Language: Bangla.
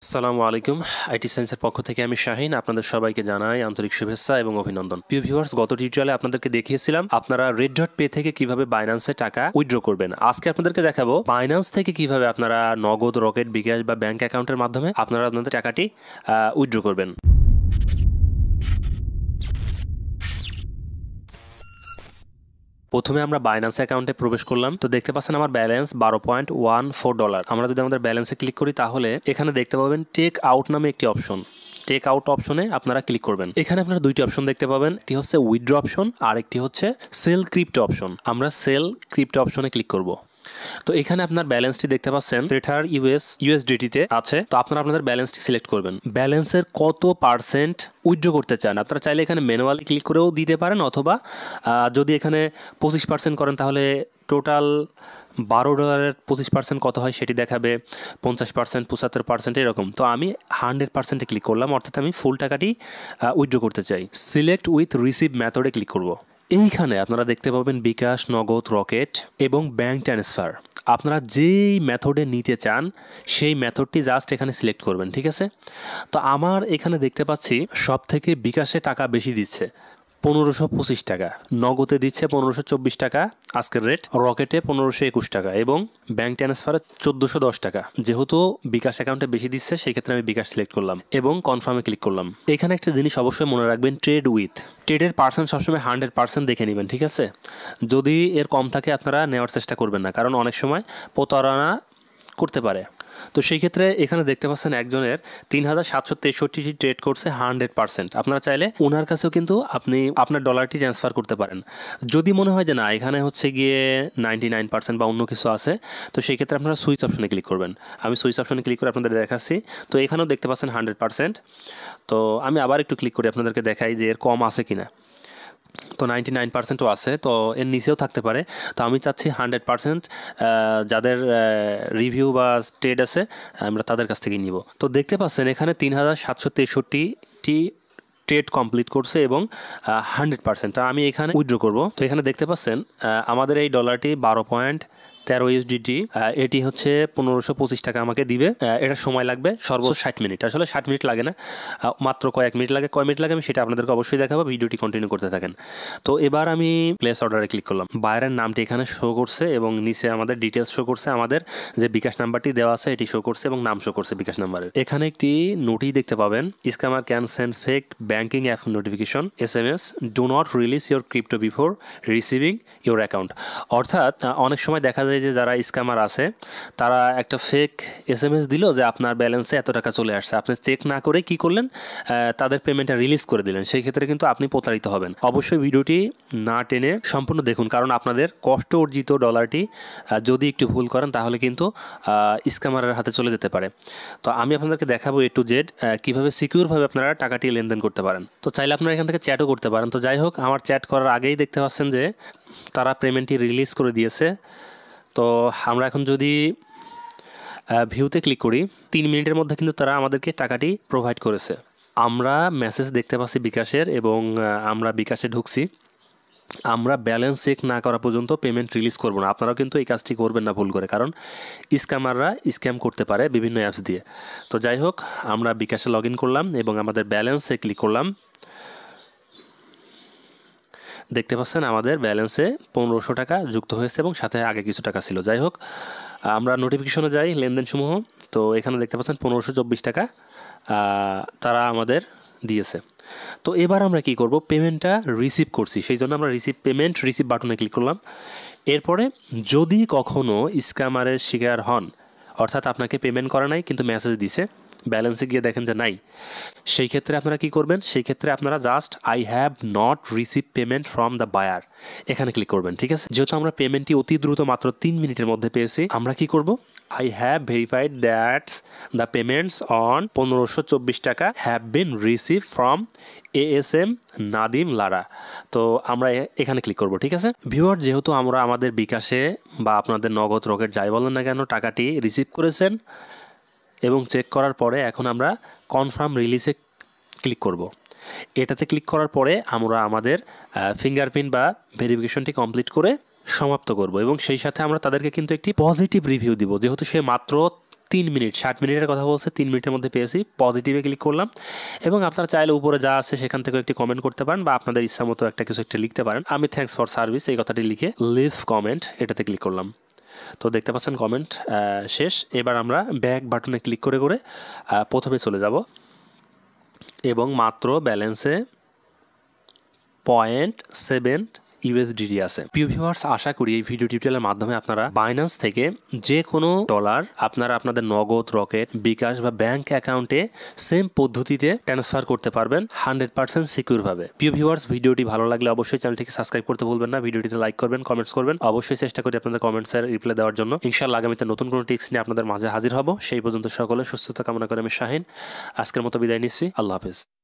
আসসালামু আলাইকুম। আইটি সায়েন্সের পক্ষ থেকে আমি শাহিন আপনাদের সবাইকে জানাই আন্তরিক শুভেচ্ছা এবং অভিনন্দন। প্রিয় ভিউয়ার্স, গত টিউটোরিয়ালে আপনাদেরকে দেখিয়েছিলাম আপনারা রেড ডট পে থেকে কিভাবে বাইন্যান্সে টাকা উইথড্র করবেন। আজকে আপনাদেরকে দেখাবো বাইন্যান্স থেকে কিভাবে আপনারা নগদ, রকেট, বিকাশ বা ব্যাংক অ্যাকাউন্টের মাধ্যমে আপনারা আপনাদের টাকাটি উইথড্র করবেন। প্রথমে আমরা বাইন্যান্স অ্যাকাউন্টে প্রবেশ করলাম। তো দেখতে পাচ্ছেন আমার ব্যালেন্স $12.14। আমরা যদি আমাদের ব্যালেন্সে ক্লিক করি তাহলে এখানে দেখতে পাবেন টেক আউট নামে একটি অপশন। টেক আউট অপশনে আপনারা ক্লিক করবেন। এখানে আপনারা দুইটি অপশন দেখতে পাবেন, একটি হচ্ছে উইথড্র অপশন আর একটি হচ্ছে সেল ক্রিপ্টো অপশন। আমরা সেল ক্রিপ্টো অপশনে ক্লিক করব। তো এখানে আপনার ব্যালেন্সটি দেখতে পাচ্ছেন ট্রেটার ইউএসডিটিতে আছে। তো আপনারা আপনাদের ব্যালেন্সটি সিলেক্ট করবেন। ব্যালেন্সের কত পার্সেন্ট উইথড্র করতে চান আপনারা চাইলে এখানে ম্যানুয়ালি ক্লিক করেও দিতে পারেন, অথবা যদি এখানে 25% করেন তাহলে টোটাল $12 25% কত হয় সেটি দেখাবে, 50%, 75% এরকম। তো আমি 100%-এ ক্লিক করলাম, অর্থাৎ আমি ফুল টাকাটি উইথড্র করতে চাই। সিলেক্ট উইথ রিসিভ মেথডে ক্লিক করব। এইখানে আপনারা দেখতে পাবেন বিকাশ, নগদ, রকেট এবং ব্যাংক ট্রান্সফার। আপনারা যেই মেথডে নিতে চান সেই মেথডটি জাস্ট এখানে সিলেক্ট করবেন, ঠিক আছে? তো আমার এখানে দেখতে পাচ্ছি সব থেকে বিকাশে টাকা বেশি দিচ্ছে, 1525 টাকা, নগদে দিচ্ছে 1524 টাকা আজকের রেট, রকেটে 1521 টাকা এবং ব্যাংক ট্রান্সফারে 1410 টাকা। যেহেতু বিকাশ অ্যাকাউন্টে বেশি দিচ্ছে সেই ক্ষেত্রে আমি বিকাশ সিলেক্ট করলাম এবং কনফার্মে ক্লিক করলাম। এখানে একটা জিনিস অবশ্যই মনে রাখবেন, ট্রেড উইথ, ট্রেডের পার্সেন্ট সবসময় 100% দেখে নেবেন, ঠিক আছে? যদি এর কম থাকে আপনারা নেওয়ার চেষ্টা করবেন না, কারণ অনেক সময় প্রতারণা করতে পারে। তো সেই ক্ষেত্রে এখানে দেখতে পাচ্ছেন একজনের 3763টি ট্রেড করছে 100%। আপনারা চাইলে ওনার কাছেও কিন্তু আপনি আপনার ডলারটি ট্রান্সফার করতে পারেন। যদি মনে হয় যে না এখানে হচ্ছে গিয়ে 99% বা অন্য কিছু আছে, তো সেই ক্ষেত্রে আপনারা সুইচ অপশনে ক্লিক করবেন। আমি সুইচ অপশনে ক্লিক করে আপনাদের দেখাচ্ছি। তো এখানেও দেখতে পাচ্ছেন 100%। তো আমি আবার একটু ক্লিক করি, আপনাদেরকে দেখাই যে এর কম আছে কিনা। তো 99%ও আছে, তো এর নিচেও থাকতে পারে। তো আমি চাচ্ছি 100%, যাদের রিভিউ বা স্টেড আছে আমরা তাদের কাছ থেকে নিব। তো দেখতে পাচ্ছেন এখানে 3763টি ট্রেড কমপ্লিট করছে এবং 100%। আমি এখানে উইথড্র করব। তো এখানে দেখতে পাচ্ছেন আমাদের এই ডলারটি 12.13 USDT, এটি হচ্ছে 1525 টাকা আমাকে দিবে। এটা সময় লাগবে সর্বোচ্চ 60 মিনিট। আসলে 60 মিনিট লাগে না, মাত্র কয়েক মিনিট লাগে। কয় মিনিট লাগে আমি সেটা আপনাদেরকে অবশ্যই দেখাবো, ভিডিওটি কন্টিনিউ করতে থাকেন। তো এবার আমি প্লেস অর্ডারে ক্লিক করলাম। বায়ারের নামটি এখানে শো করছে এবং নিচে আমাদের ডিটেলস শো করছে, আমাদের যে বিকাশ নাম্বারটি দেওয়া আছে এটি শো করছে এবং নাম শো করছে বিকাশ নাম্বারের। এখানে একটি নোটিশ দেখতে পাবেন, scammer can send fake banking app notification SMS, do not release your crypto before receiving your account. অর্থাৎ অনেক সময় দেখা যায় যে যারা স্ক্যামার আছে তারা একটা ফেক SMS দিল যে আপনার ব্যালেন্সে এত টাকা চলে আসছে, আপনি চেক না করে কি করলেন, তাদের পেমেন্টটা রিলিজ করে দিলেন। সেই ক্ষেত্রে কিন্তু আপনি প্রতারিত হবেন। অবশ্যই ভিডিওটি না টেনে সম্পূর্ণ দেখুন, কারণ আপনাদের কষ্ট অর্জিত ডলারটি যদি একটু ভুল করেন তাহলে কিন্তু স্ক্যামারের হাতে চলে যেতে পারে। তো আমি আপনাদেরকে দেখাবো A to Z কীভাবে সিকিউরভাবে আপনারা টাকাটি লেনদেন করতে পারেন। তো চাইলে আপনারা এখান থেকে চ্যাটও করতে পারেন। তো যাই হোক, আমার চ্যাট করার আগেই দেখতে পাচ্ছেন যে তারা পেমেন্টটি রিলিজ করে দিয়েছে। তো আমরা এখন যদি ভিউতে ক্লিক করি, 3 মিনিটের মধ্যে কিন্তু তারা আমাদেরকে টাকাটি প্রোভাইড করেছে। আমরা মেসেজ দেখতে পাচ্ছি বিকাশের এবং আমরা বিকাশে ঢুকছি। আমরা ব্যালেন্স চেক না করা পর্যন্ত পেমেন্ট রিলিজ করব না। আপনারাও কিন্তু এই কাজটি করবেন না ভুল করে, কারণ স্ক্যামাররা স্ক্যাম করতে পারে বিভিন্ন অ্যাপস দিয়ে। তো যাই হোক, আমরা বিকাশে লগ ইন করলাম এবং আমাদের ব্যালেন্সে ক্লিক করলাম। দেখতে পাচ্ছেন আমাদের ব্যালেন্সে 1500 টাকা যুক্ত হয়েছে এবং সাথে আগে কিছু টাকা ছিল। যাই হোক, আমরা নোটিফিকেশনে যাই লেনদেনসমূহ। তো এখানে দেখতে পাচ্ছেন 1524 টাকা তারা আমাদের দিয়েছে। তো এবার আমরা কি করব, পেমেন্টটা রিসিভ করছি, সেই জন্য আমরা রিসিভ বাটনে ক্লিক করলাম। এরপরে যদি কখনো স্ক্যামারের শিকার হন, অর্থাৎ আপনাকে পেমেন্ট করা নাই কিন্তু মেসেজ দিছে, ব্যালেন্সে গিয়ে দেখেন যে নাই, সেই ক্ষেত্রে আপনারা কি করবেন, সেই ক্ষেত্রে আপনারা just I have not receive payment from the buyer এখানে ক্লিক করবেন, ঠিক আছে? যেহেতু আমরা পেমেন্টটি অতি দ্রুত মাত্র 3 মিনিটের মধ্যে পেয়েছি, আমরা কি করব, I have verified that the payments on 1524 টাকা have been receive from ASM Nadim Lara. তো আমরা এখানে ক্লিক করব, ঠিক আছে? ভিউয়ার, যেহেতু আমরা আমাদের বিকাশে বা আপনাদের নগদ, রকেট যাই বলেন না কেন টাকাটি রিসিভ করেছেন এবং চেক করার পরে এখন আমরা কনফার্ম রিলিজে ক্লিক করব। এটাতে ক্লিক করার পরে আমরা আমাদের ফিঙ্গারপ্রিন্ট বা ভেরিফিকেশনটি কমপ্লিট করে সমাপ্ত করব এবং সেই সাথে আমরা তাদেরকে কিন্তু একটি পজিটিভ রিভিউ দিব, যেহেতু সে মাত্র 3 মিনিট, 60 মিনিটের কথা বলছে, 3 মিনিটের মধ্যে পেয়েছি। পজিটিভে ক্লিক করলাম এবং আপনারা চাইলে উপরে যা আছে সেখান থেকে একটি কমেন্ট করতে পারেন বা আপনাদের ইচ্ছা মতো একটা কিছু একটা লিখতে পারেন। আমি থ্যাঙ্কস ফর সার্ভিস এই কথাটি লিখে লিভ কমেন্ট এটাতে ক্লিক করলাম। তো দেখতে পাচ্ছেন কমেন্ট শেষ। এবার আমরা ব্যাক বাটনে ক্লিক করে করে প্রথমে চলে যাব এবং মাত্র ব্যালেন্সে 0.7 USDT আছে। প্রিয় ভিউয়ার্স, আশা করি এই ভিডিও টিউটোরিয়ালের মাধ্যমে আপনারা বাইন্যান্স থেকে যে কোনো ডলার আপনারা আপনাদের নগদ, রকেট, বিকাশ বা ব্যাংক অ্যাকাউন্টে সেম পদ্ধতিতে ট্রান্সফার করতে পারবেন 100% সিকিউর ভাবে। প্রিয় ভিউয়ার্স, ভিডিওটি ভালো লাগলে অবশ্যই চ্যানেলটিকে সাবস্ক্রাইব করতে ভুলবেন না। ভিডিওটিতে লাইক করবেন, কমেন্টস করবেন। অবশ্যই চেষ্টা করি আপনাদের কমেন্টসের রিপ্লাই দেওয়ার জন্য। ইনশাআল্লাহ আগামীতে নতুন কোনো টিপস নিয়ে আপনাদের মাঝে হাজির হব। সেই পর্যন্ত সকলে সুস্থতা কামনা করে আমি শাহিন আজকের মতো বিদায় নিচ্ছি। আল্লাহ হাফেজ।